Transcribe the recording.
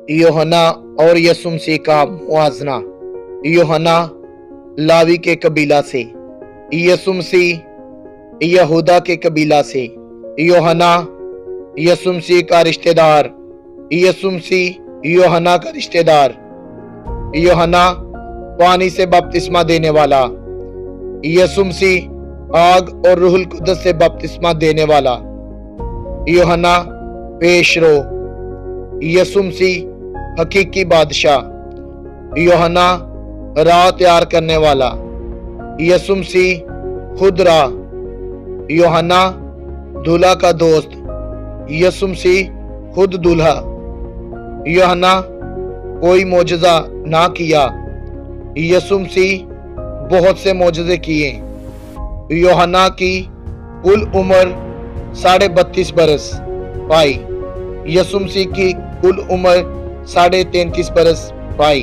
यूहन्ना और यीशु मसीह का मुआवजा। यूहन्ना लावी के कबीला से, यीशु मसीह यहूदा के कबीला से। यूहन्ना यीशु मसीह का रिश्तेदार, यीशु मसीह यूहन्ना का रिश्तेदार। यूहन्ना पानी से बपतिस्मा देने वाला, यीशु मसीह आग और रूहुल कुद्दस से बपतिस्मा देने वाला। यूहन्ना पेशरो, यीशु मसीह हकीकी बादशाह। यूहन्ना राह तैयार करने वाला, यीशु मसीह खुद राह। यूहन्ना दूल्हा का दोस्त, यीशु मसीह खुद दूल्हा। यूहन्ना कोई मोजज़ा ना किया, यीशु मसीह बहुत से मोजज़े किए। यूहन्ना की कुल उम्र 32.5 बरस पाई, यीशु मसीह की कुल उम्र 33.5 बरस पाई।